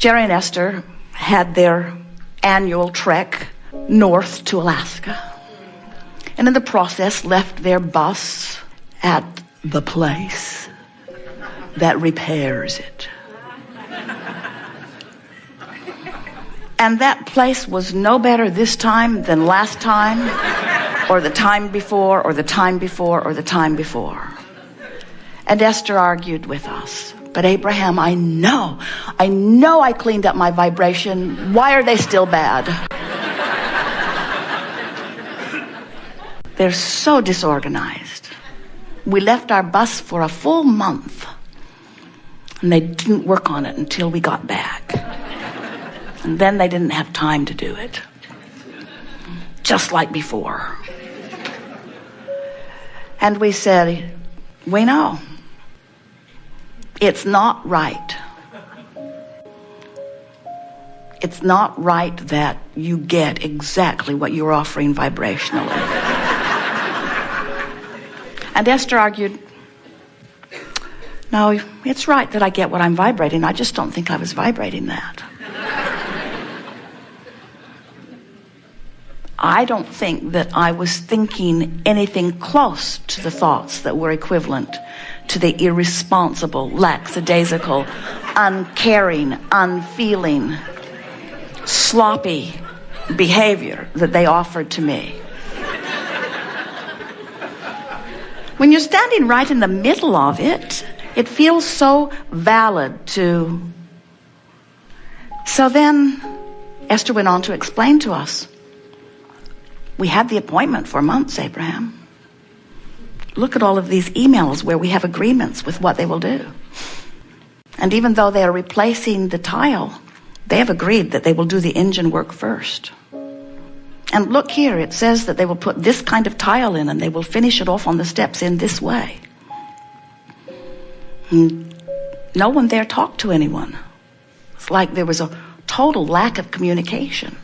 Jerry and Esther had their annual trek north to Alaska, and in the process left their bus at the place that repairs it. And that place was no better this time than last time, or the time before, or the time before, or the time before. And Esther argued with us. But Abraham, I know I cleaned up my vibration. Why are they still bad? They're so disorganized. We left our bus for a full month, and they didn't work on it until we got back. And then they didn't have time to do it. Just like before. And we said, we know. It's not right. It's not right that you get exactly what you're offering vibrationally. And Esther argued, no, it's right that I get what I'm vibrating. I just don't think I was vibrating that. I don't think that I was thinking anything close to the thoughts that were equivalent to the irresponsible, lackadaisical, uncaring, unfeeling, sloppy behavior that they offered to me. When you're standing right in the middle of it, it feels so valid to... So then Esther went on to explain to us, we had the appointment for months, Abraham. Look at all of these emails where we have agreements with what they will do. And even though they are replacing the tile, they have agreed that they will do the engine work first. And look here, it says that they will put this kind of tile in and they will finish it off on the steps in this way. And no one there talked to anyone. It's like there was a total lack of communication.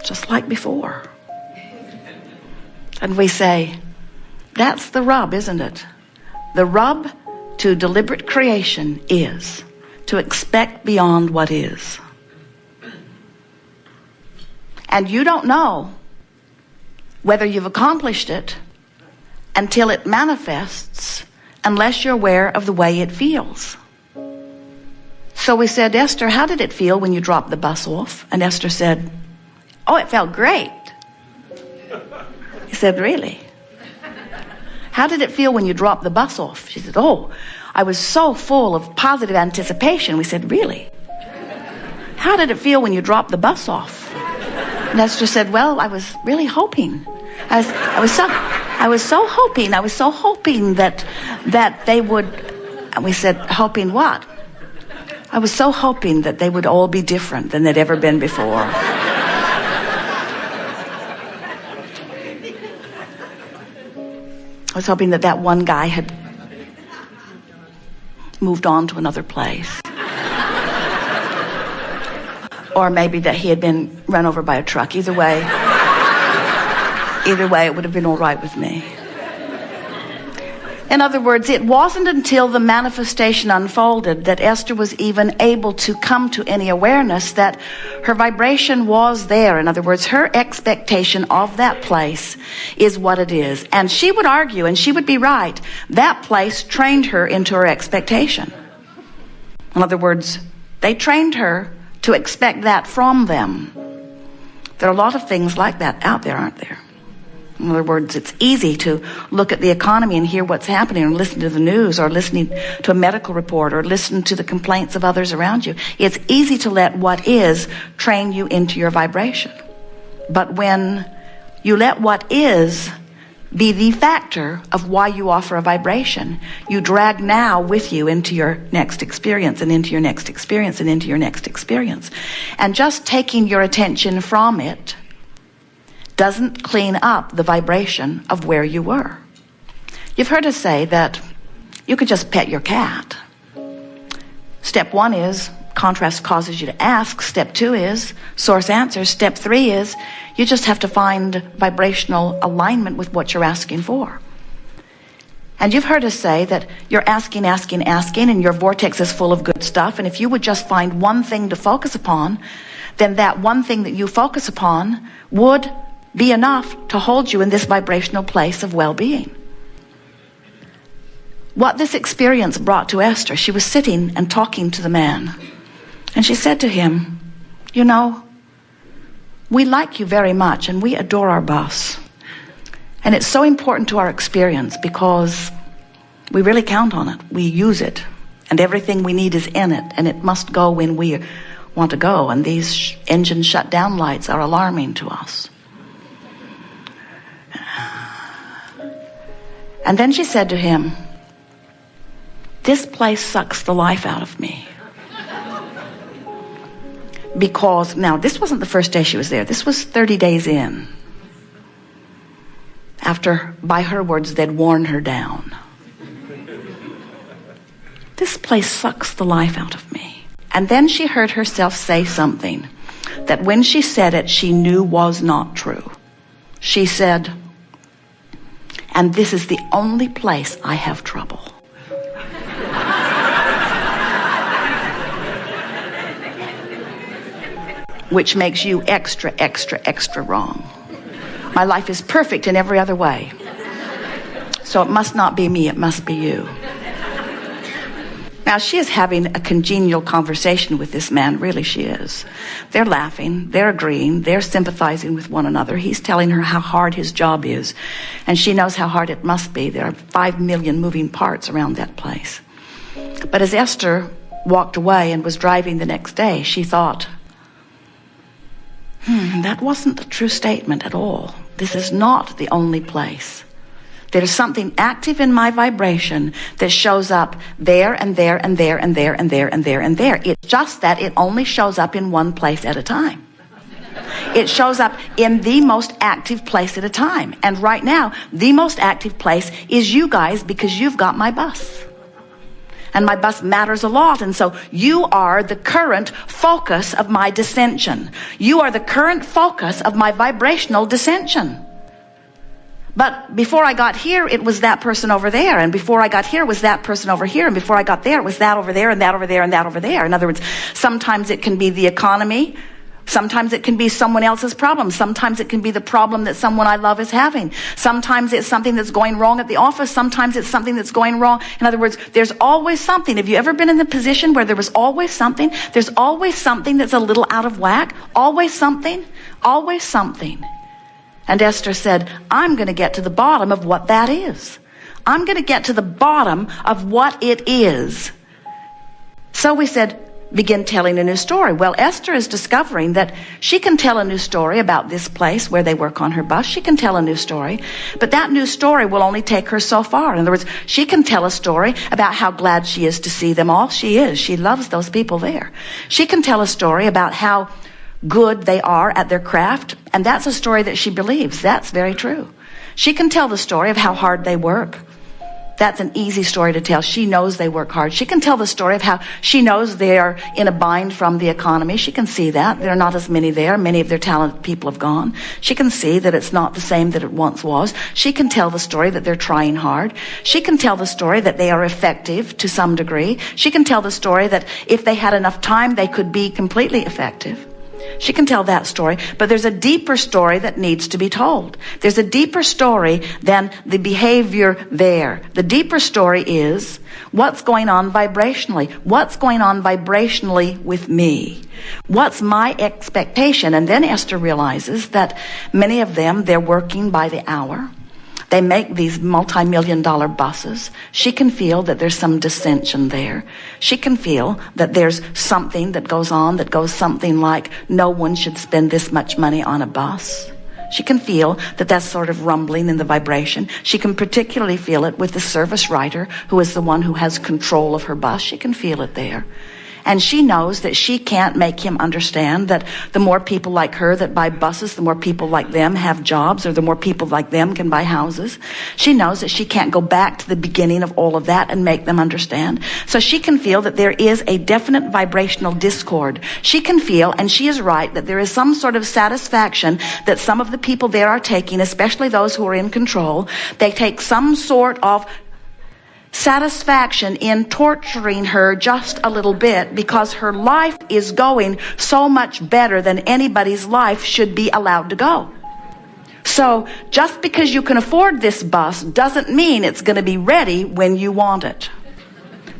Just like before. And we say, that's the rub, isn't it? The rub to deliberate creation is to expect beyond what is. And you don't know whether you've accomplished it until it manifests, unless you're aware of the way it feels. So we said, Esther, how did it feel when you dropped the bus off? And Esther said, oh, it felt great. He said, really? How did it feel when you dropped the bus off? She said, oh, I was so full of positive anticipation. We said, really? How did it feel when you dropped the bus off? And Esther said, well, I was really hoping. I was so hoping that they would. And we said, hoping what? I was so hoping that they would all be different than they'd ever been before. I was hoping that that one guy had moved on to another place. Or maybe that he had been run over by a truck. Either way, it would have been all right with me. In other words, it wasn't until the manifestation unfolded that Esther was even able to come to any awareness that her vibration was there. In other words, her expectation of that place is what it is. And she would argue, and she would be right, that place trained her into her expectation. In other words, they trained her to expect that from them. There are a lot of things like that out there, aren't there? In other words, it's easy to look at the economy and hear what's happening, or listen to the news, or listening to a medical report, or listen to the complaints of others around you. It's easy to let what is train you into your vibration. But when you let what is be the factor of why you offer a vibration, you drag now with you into your next experience, and into your next experience, and into your next experience. And just taking your attention from it doesn't clean up the vibration of where you were. You've heard us say that you could just pet your cat. Step 1 is contrast causes you to ask. Step 2 is source answers. Step 3 is you just have to find vibrational alignment with what you're asking for. And you've heard us say that you're asking, and your vortex is full of good stuff. And if you would just find one thing to focus upon, then that one thing that you focus upon would be enough to hold you in this vibrational place of well-being. What this experience brought to Esther, she was sitting and talking to the man. And she said to him, you know, we like you very much and we adore our boss. And it's so important to our experience because we really count on it. We use it. And everything we need is in it. And it must go when we want to go. And these engine shutdown lights are alarming to us. And then she said to him, this place sucks the life out of me. Because, now, this wasn't the first day she was there. This was 30 days in. After, by her words, they'd worn her down. This place sucks the life out of me. And then she heard herself say something that when she said it, she knew was not true. She said, and this is the only place I have trouble. Which makes you extra, extra, extra wrong. My life is perfect in every other way. So it must not be me, it must be you. Now she is having a congenial conversation with this man, really she is. They're laughing, they're agreeing, they're sympathizing with one another. He's telling her how hard his job is, and she knows how hard it must be. There are 5 million moving parts around that place. But as Esther walked away and was driving the next day, she thought, that wasn't a true statement at all. This is not the only place. There's something active in my vibration that shows up there and there and there and there and there and there and there. It's just that it only shows up in one place at a time. It shows up in the most active place at a time. And right now, the most active place is you guys, because you've got my bus. And my bus matters a lot. And so you are the current focus of my dissension. You are the current focus of my vibrational dissension. But before I got here, it was that person over there. And before I got here, it was that person over here. And before I got there, it was that over there and that over there and that over there. In other words, sometimes it can be the economy. Sometimes it can be someone else's problem. Sometimes it can be the problem that someone I love is having. Sometimes it's something that's going wrong at the office. Sometimes it's something that's going wrong. In other words, there's always something. Have you ever been in the position where there was always something? There's always something that's a little out of whack. Always something. Always something. And Esther said, I'm going to get to the bottom of what that is. I'm going to get to the bottom of what it is. So we said, begin telling a new story. Well, Esther is discovering that she can tell a new story about this place where they work on her bus. She can tell a new story, but that new story will only take her so far. In other words, she can tell a story about how glad she is to see them all. She is. She loves those people there. She can tell a story about how good they are at their craft, and that's a story that she believes. That's very true. She can tell the story of how hard they work. That's an easy story to tell. She knows they work hard. She can tell the story of how she knows they are in a bind from the economy. She can see that. There are not as many there. Many of their talented people have gone. She can see that it's not the same that it once was. She can tell the story that they're trying hard. She can tell the story that they are effective to some degree. She can tell the story that if they had enough time, they could be completely effective. She can tell that story, but there's a deeper story that needs to be told. There's a deeper story than the behavior there. The deeper story is what's going on vibrationally. What's going on vibrationally with me? What's my expectation? And then Esther realizes that many of them, they're working by the hour. They make these multi-million-dollar buses. She can feel that there's some dissension there. She can feel that there's something that goes on that goes something like, no one should spend this much money on a bus. She can feel that that's sort of rumbling in the vibration. She can particularly feel it with the service writer, who is the one who has control of her bus. She can feel it there. And she knows that she can't make him understand that the more people like her that buy buses, the more people like them have jobs, or the more people like them can buy houses. She knows that she can't go back to the beginning of all of that and make them understand. So she can feel that there is a definite vibrational discord. She can feel, and she is right, that there is some sort of satisfaction that some of the people there are taking, especially those who are in control. They take some sort of satisfaction in torturing her just a little bit because her life is going so much better than anybody's life should be allowed to go. So just because you can afford this bus doesn't mean it's going to be ready when you want it.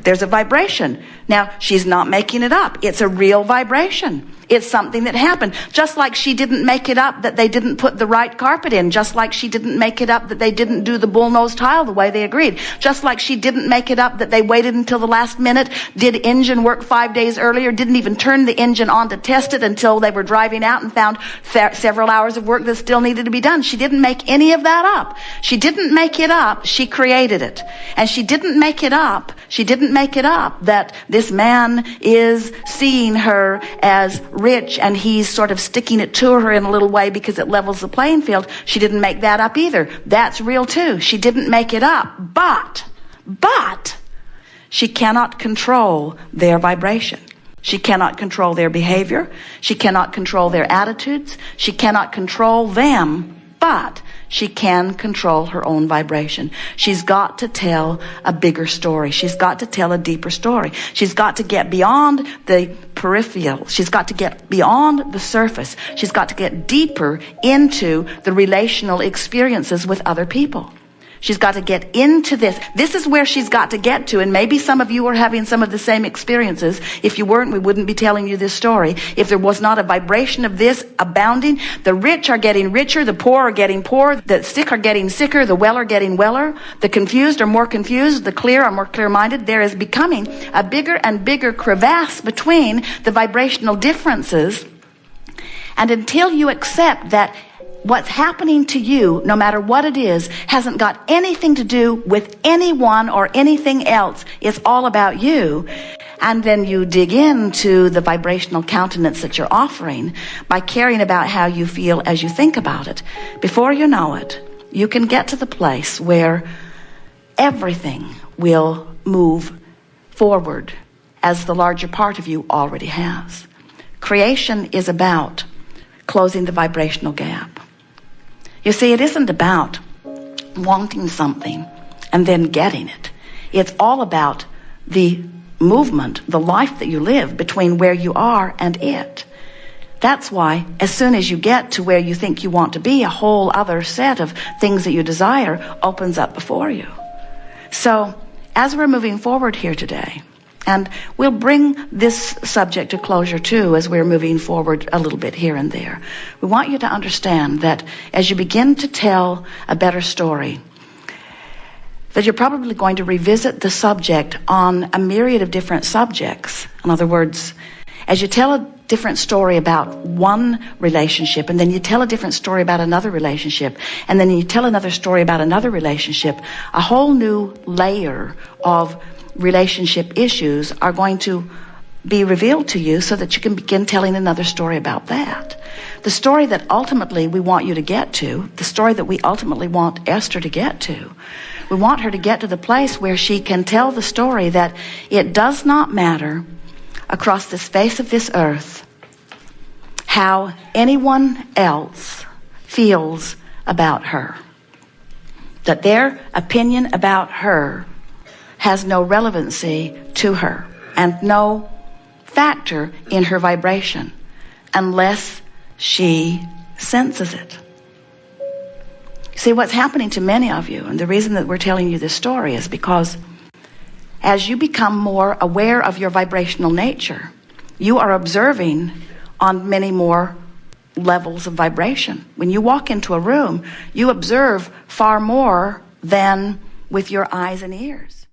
There's a vibration. Now, she's not making it up. It's a real vibration. It's something that happened. Just like she didn't make it up that they didn't put the right carpet in. Just like she didn't make it up that they didn't do the bullnose tile the way they agreed. Just like she didn't make it up that they waited until the last minute, did engine work 5 days earlier, didn't even turn the engine on to test it until they were driving out and found several hours of work that still needed to be done. She didn't make any of that up. She didn't make it up. She created it. And she didn't make it up. She didn't make it up that this man is seeing her as rich and he's sort of sticking it to her in a little way because it levels the playing field. She didn't make that up either. That's real too. She didn't make it up. But she cannot control their vibration. She cannot control their behavior. She cannot control their attitudes. She cannot control them, but she can control her own vibration. She's got to tell a bigger story. She's got to tell a deeper story. She's got to get beyond the peripheral. She's got to get beyond the surface. She's got to get deeper into the relational experiences with other people. She's got to get into this. This is where she's got to get to. And maybe some of you are having some of the same experiences. If you weren't, we wouldn't be telling you this story. If there was not a vibration of this abounding, the rich are getting richer, the poor are getting poor, the sick are getting sicker, the well are getting weller, the confused are more confused, the clear are more clear-minded. There is becoming a bigger and bigger crevasse between the vibrational differences. And until you accept that what's happening to you, no matter what it is, hasn't got anything to do with anyone or anything else. It's all about you. And then you dig into the vibrational countenance that you're offering by caring about how you feel as you think about it. Before you know it, you can get to the place where everything will move forward as the larger part of you already has. Creation is about closing the vibrational gap. You see, it isn't about wanting something and then getting it. It's all about the movement, the life that you live between where you are and it. That's why as soon as you get to where you think you want to be, a whole other set of things that you desire opens up before you. So as we're moving forward here today, and we'll bring this subject to closure too as we're moving forward a little bit here and there. We want you to understand that as you begin to tell a better story, that you're probably going to revisit the subject on a myriad of different subjects. In other words, as you tell a different story about one relationship, and then you tell a different story about another relationship, and then you tell another story about another relationship, a whole new layer of relationship issues are going to be revealed to you so that you can begin telling another story about that. The story that ultimately we want you to get to, the story that we ultimately want Esther to get to, we want her to get to the place where she can tell the story that it does not matter across the face of this earth how anyone else feels about her. That their opinion about her has no relevancy to her and no factor in her vibration unless she senses it. See, what's happening to many of you, and the reason that we're telling you this story is because as you become more aware of your vibrational nature, you are observing on many more levels of vibration. When you walk into a room, you observe far more than with your eyes and ears.